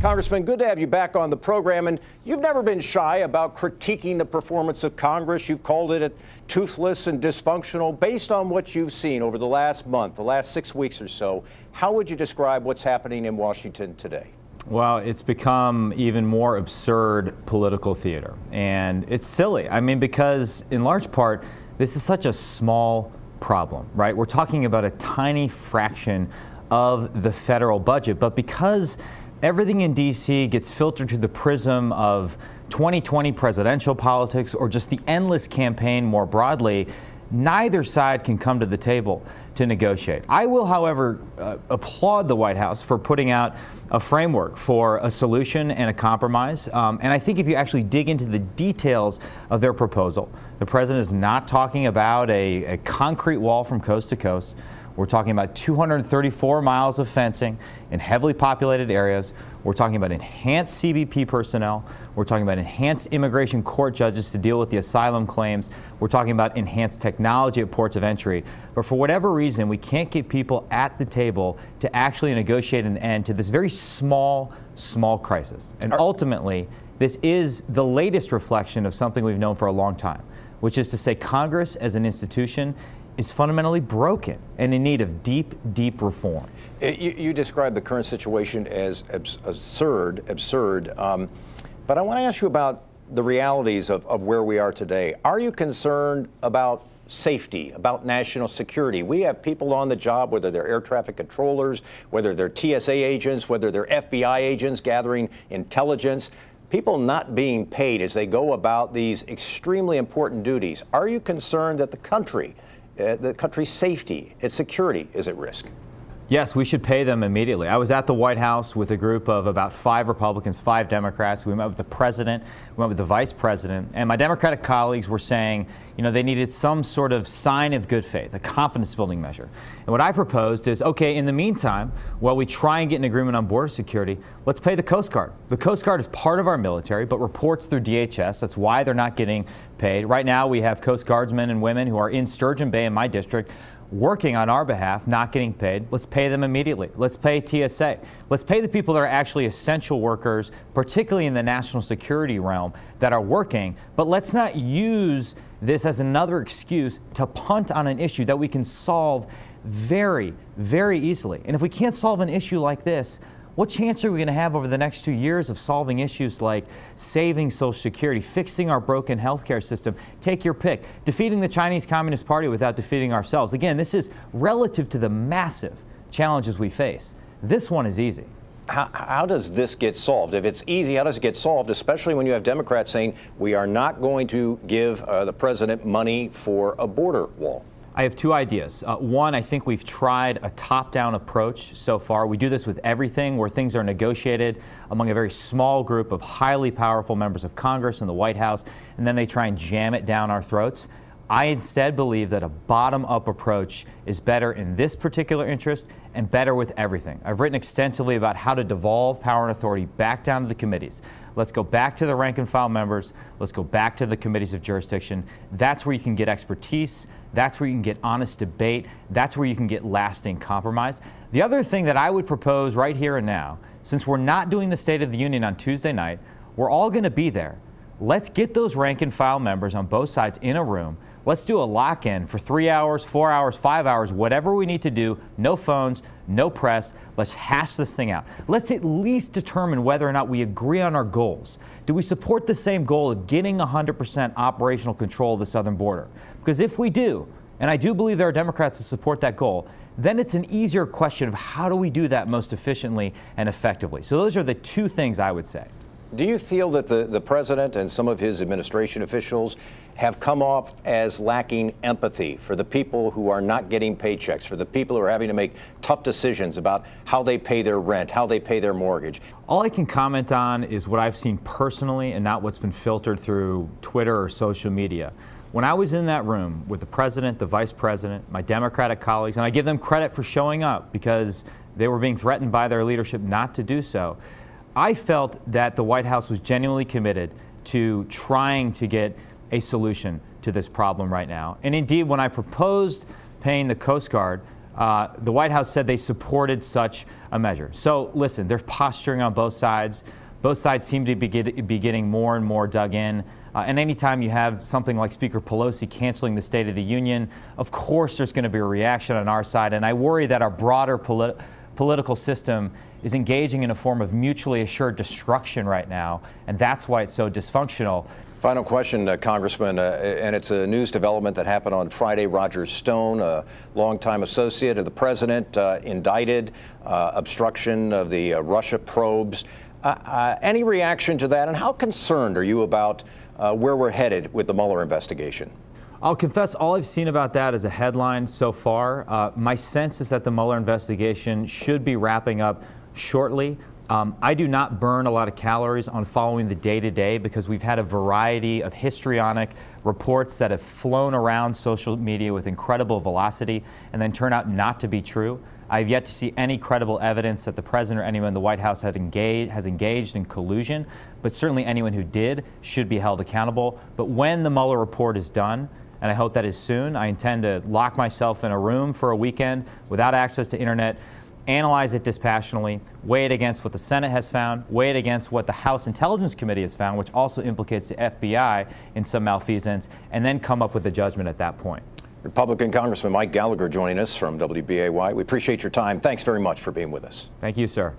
Congressman, good to have you back on the program. And you've never been shy about critiquing the performance of Congress. You've called it toothless and dysfunctional. Based on what you've seen over the last month, the last 6 weeks or so, how would you describe what's happening in Washington today? Well, it's become even more absurd political theater. And it's silly. I mean, because in large part, this is such a small problem, right? We're talking about a tiny fraction of the federal budget. But because everything in D.C. gets filtered through the prism of 2020 presidential politics or just the endless campaign more broadly, neither side can come to the table to negotiate. I will, however, applaud the White House for putting out a framework for a solution and a compromise. And I think if you actually dig into the details of their proposal, the president is not talking about a concrete wall from coast to coast. We're talking about 234 miles of fencing in heavily populated areas. We're talking about enhanced CBP personnel. We're talking about enhanced immigration court judges to deal with the asylum claims. We're talking about enhanced technology at ports of entry. But for whatever reason, we can't get people at the table to actually negotiate an end to this very small crisis. And ultimately, this is the latest reflection of something we've known for a long time, which is to say Congress as an institution is fundamentally broken and in need of deep reform. You describe the current situation as absurd. But I want to ask you about the realities of where we are today. Are you concerned about safety, about national security? We have people on the job, whether they're air traffic controllers, whether they're TSA agents, whether they're FBI agents gathering intelligence, people not being paid as they go about these extremely important duties. Are you concerned that the country's safety, its security is at risk? Yes, we should pay them immediately. I was at the White House with a group of about 5 Republicans, 5 Democrats. We met with the president, we met with the vice president, and my Democratic colleagues were saying, they needed some sort of sign of good faith, a confidence building measure. And what I proposed is, okay, in the meantime, while we try and get an agreement on border security, let's pay the Coast Guard. The Coast Guard is part of our military, but reports through DHS. That's why they're not getting paid. Right now, we have Coast Guardsmen and women who are in Sturgeon Bay in my district working on our behalf, not getting paid. Let's pay them immediately. Let's pay TSA. Let's pay the people that are actually essential workers, particularly in the national security realm, that are working. But let's not use this as another excuse to punt on an issue that we can solve very easily. And if we can't solve an issue like this, what chance are we going to have over the next 2 years of solving issues like saving Social Security, fixing our broken healthcare system, take your pick, defeating the Chinese Communist Party without defeating ourselves? Again, this is relative to the massive challenges we face. This one is easy. How does this get solved? If it's easy, how does it get solved, especially when you have Democrats saying we are not going to give the president money for a border wall? I have 2 ideas. One, I think we've tried a top-down approach so far. We do this with everything where things are negotiated among a very small group of highly powerful members of Congress and the White House, and then they try and jam it down our throats. I instead believe that a bottom-up approach is better in this particular interest and better with everything. I've written extensively about how to devolve power and authority back down to the committees. Let's go back to the rank-and-file members. Let's go back to the committees of jurisdiction. That's where you can get expertise. That's where you can get honest debate. That's where you can get lasting compromise. The other thing that I would propose right here and now, since we're not doing the State of the Union on Tuesday night, we're all going to be there. Let's get those rank and file members on both sides in a room. Let's do a lock-in for 3 hours, 4 hours, 5 hours, whatever we need to do. No phones, no press. Let's hash this thing out. Let's at least determine whether or not we agree on our goals. Do we support the same goal of getting 100% operational control of the southern border? Because if we do, and I do believe there are Democrats that support that goal, then it's an easier question of how do we do that most efficiently and effectively. So those are the 2 things I would say. Do you feel that the president and some of his administration officials have come off as lacking empathy for the people who are not getting paychecks, for the people who are having to make tough decisions about how they pay their rent, how they pay their mortgage? All I can comment on is what I've seen personally and not what's been filtered through Twitter or social media. When I was in that room with the president, the vice president, my Democratic colleagues, and I give them credit for showing up because they were being threatened by their leadership not to do so, I felt that the White House was genuinely committed to trying to get a solution to this problem right now. And indeed, when I proposed paying the Coast Guard the White House said they supported such a measure. So listen, there's posturing on both sides. Both sides seem to be getting more and more dug in. And anytime you have something like Speaker Pelosi canceling the State of the Union, of course there's going to be a reaction on our side. And I worry that our broader political system is engaging in a form of mutually assured destruction right now. And that's why it's so dysfunctional. Final question, Congressman, and it's a news development that happened on Friday. Roger Stone, a longtime associate of the president, indicted, obstruction of the Russia probes. Any reaction to that, and how concerned are you about where we're headed with the Mueller investigation? I'll confess, all I've seen about that is a headline so far. My sense is that the Mueller investigation should be wrapping up shortly. I do not burn a lot of calories on following the day-to-day because we've had a variety of histrionic reports that have flown around social media with incredible velocity and then turn out not to be true. I've yet to see any credible evidence that the president or anyone in the White House has engaged in collusion, but certainly anyone who did should be held accountable. But when the Mueller report is done, and I hope that is soon, I intend to lock myself in a room for a weekend without access to internet, analyze it dispassionately, weigh it against what the Senate has found, weigh it against what the House Intelligence Committee has found, which also implicates the FBI in some malfeasance, and then come up with a judgment at that point. Republican Congressman Mike Gallagher joining us from WBAY. We appreciate your time. Thanks very much for being with us. Thank you, sir.